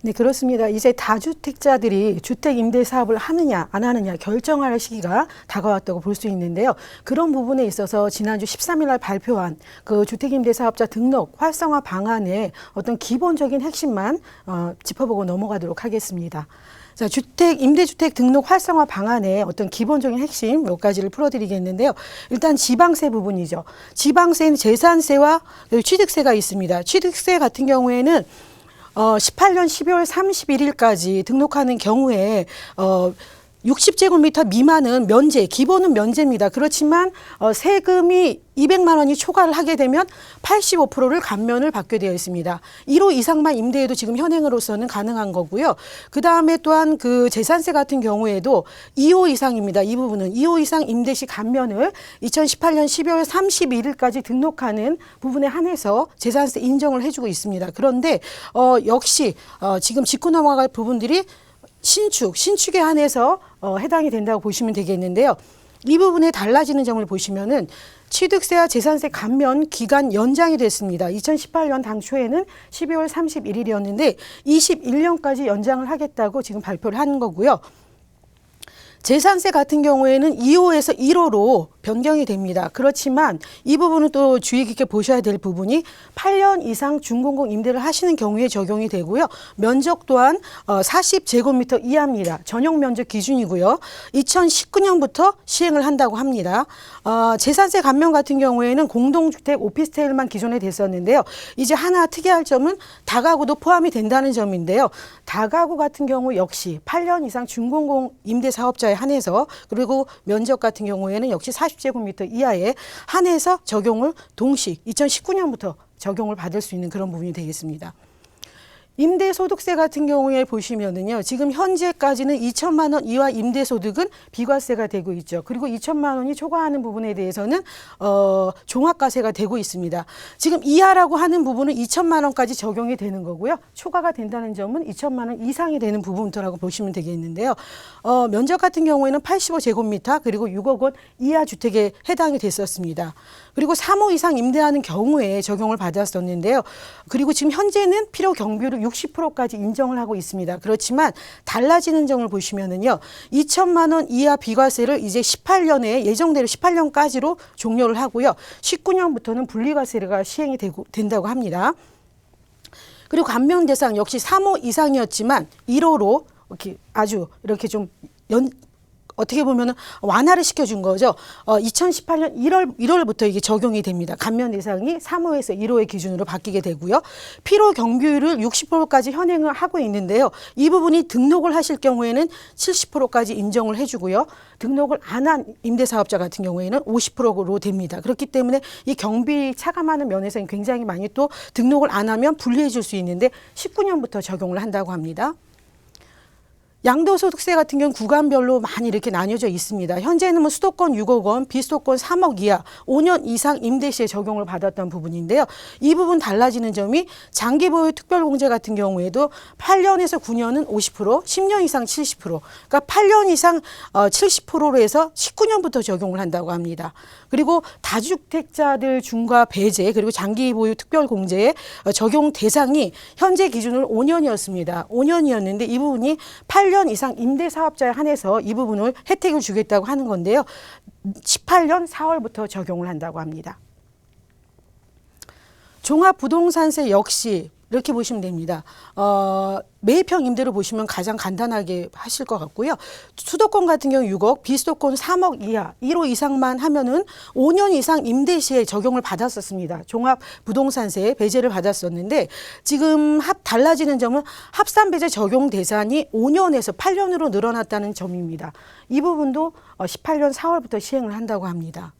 네, 그렇습니다. 이제 다주택자들이 주택 임대 사업을 하느냐 안 하느냐 결정할 시기가 다가왔다고 볼 수 있는데요. 그런 부분에 있어서 지난주 13일 날 발표한 그 주택 임대 사업자 등록 활성화 방안의 어떤 기본적인 핵심만 짚어보고 넘어가도록 하겠습니다. 자, 임대주택 등록 활성화 방안의 어떤 기본적인 핵심 몇 가지를 풀어드리겠는데요. 일단 지방세 부분이죠. 지방세는 재산세와 취득세가 있습니다. 취득세 같은 경우에는 18년 12월 31일까지 등록하는 경우에 60제곱미터 미만은 면제, 기본은 면제입니다. 그렇지만 세금이 200만 원이 초과를 하게 되면 85%를 감면을 받게 되어 있습니다. 1호 이상만 임대해도 지금 현행으로서는 가능한 거고요. 그 다음에 또한 그 재산세 같은 경우에도 2호 이상입니다. 이 부분은 2호 이상 임대 시 감면을 2018년 12월 31일까지 등록하는 부분에 한해서 재산세 인정을 해주고 있습니다. 그런데 역시 지금 짚고 넘어갈 부분들이 신축에 한해서 해당이 된다고 보시면 되겠는데요. 이 부분에 달라지는 점을 보시면은 취득세와 재산세 감면 기간 연장이 됐습니다. 2018년 당초에는 12월 31일이었는데 21년까지 연장을 하겠다고 지금 발표를 한 거고요. 재산세 같은 경우에는 2호에서 1호로 변경이 됩니다. 그렇지만 이 부분은 또 주의 깊게 보셔야 될 부분이 8년 이상 준공공 임대를 하시는 경우에 적용이 되고요. 면적 또한 40제곱미터 이하입니다. 전용 면적 기준이고요. 2019년부터 시행을 한다고 합니다. 재산세 감면 같은 경우에는 공동주택 오피스텔만 기존에 됐었는데요. 이제 하나 특이할 점은 다가구도 포함이 된다는 점인데요. 다가구 같은 경우 역시 8년 이상 준공공 임대 사업자에 한해서 그리고 면적 같은 경우에는 역시 40제곱미터 이하에 한해서 적용을 동시 2019년부터 적용을 받을 수 있는 그런 부분이 되겠습니다. 임대소득세 같은 경우에 보시면은요, 지금 현재까지는 2천만 원 이하 임대소득은 비과세가 되고 있죠. 그리고 2천만 원이 초과하는 부분에 대해서는 종합과세가 되고 있습니다. 지금 이하라고 하는 부분은 2천만 원까지 적용이 되는 거고요. 초과가 된다는 점은 2천만 원 이상이 되는 부분부터라고 보시면 되겠는데요. 면적 같은 경우에는 85제곱미터 그리고 6억 원 이하 주택에 해당이 됐었습니다. 그리고 3호 이상 임대하는 경우에 적용을 받았었는데요. 그리고 지금 현재는 필요 경비율을 60%까지 인정을 하고 있습니다. 그렇지만 달라지는 점을 보시면은요. 2천만 원 이하 비과세를 이제 18년에 예정대로 18년까지로 종료를 하고요. 19년부터는 분리과세가 시행이 된다고 합니다. 그리고 감면 대상 역시 3호 이상이었지만 1호로 이렇게 좀 어떻게 보면은 완화를 시켜준 거죠. 2018년 1월부터 이게 적용이 됩니다. 감면 대상이 3호에서 1호의 기준으로 바뀌게 되고요. 필요 경비율을 60%까지 현행을 하고 있는데요. 이 부분이 등록을 하실 경우에는 70%까지 인정을 해주고요. 등록을 안 한 임대사업자 같은 경우에는 50%로 됩니다. 그렇기 때문에 이 경비 차감하는 면에서는 굉장히 많이 또 등록을 안 하면 불리해 줄 수 있는데 19년부터 적용을 한다고 합니다. 양도소득세 같은 경우는 구간별로 많이 이렇게 나뉘어져 있습니다. 현재는 수도권 6억 원, 비수도권 3억 이하, 5년 이상 임대 시에 적용을 받았던 부분인데요. 이 부분 달라지는 점이 장기보유 특별공제 같은 경우에도 8년에서 9년은 50%, 10년 이상 70%, 그러니까 8년 이상 70%로 해서 19년부터 적용을 한다고 합니다. 그리고 다주택자들 중과 배제 그리고 장기보유 특별공제의 적용 대상이 현재 기준으로 5년이었습니다. 5년이었는데 이 부분이 8년 이상 임대사업자에 한해서 이 부분을 혜택을 주겠다고 하는 건데요. 18년 4월부터 적용을 한다고 합니다. 종합부동산세 역시 이렇게 보시면 됩니다. 매입형 임대로 보시면 가장 간단하게 하실 것 같고요. 수도권 같은 경우 6억, 비수도권 3억 이하, 1호 이상만 하면은 5년 이상 임대 시에 적용을 받았었습니다. 종합부동산세 배제를 받았었는데 지금 달라지는 점은 합산배제 적용 대상이 5년에서 8년으로 늘어났다는 점입니다. 이 부분도 18년 4월부터 시행을 한다고 합니다.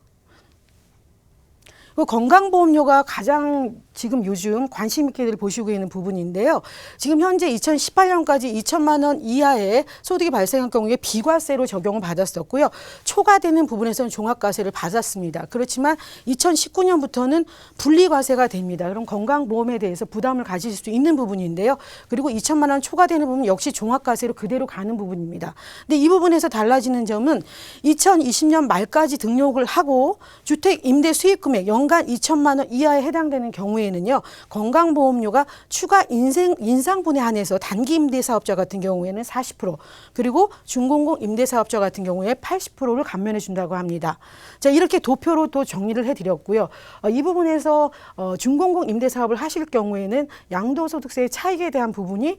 건강보험료가 가장 지금 요즘 관심 있게들 보시고 있는 부분인데요. 지금 현재 2018년까지 2천만 원 이하의 소득이 발생한 경우에 비과세로 적용을 받았었고요. 초과되는 부분에서는 종합과세를 받았습니다. 그렇지만 2019년부터는 분리과세가 됩니다. 그럼 건강보험에 대해서 부담을 가질 수 있는 부분인데요. 그리고 2천만 원 초과되는 부분 역시 종합과세로 그대로 가는 부분입니다. 근데 이 부분에서 달라지는 점은 2020년 말까지 등록을 하고 주택 임대 수익금액 연간 2천만 원 이하에 해당되는 경우에 경우에는요, 건강보험료가 추가 인상분에 한해서 단기 임대사업자 같은 경우에는 40%, 그리고 중공공 임대사업자 같은 경우에 80%를 감면해 준다고 합니다. 자, 이렇게 도표로 또 정리를 해드렸고요. 이 부분에서 중공공 임대사업을 하실 경우에는 양도소득세의 차익에 대한 부분이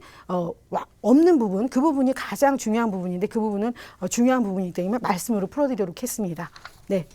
없는 부분, 그 부분이 가장 중요한 부분인데 그 부분은 중요한 부분이기 때문에 말씀으로 풀어드리도록 했습니다. 네.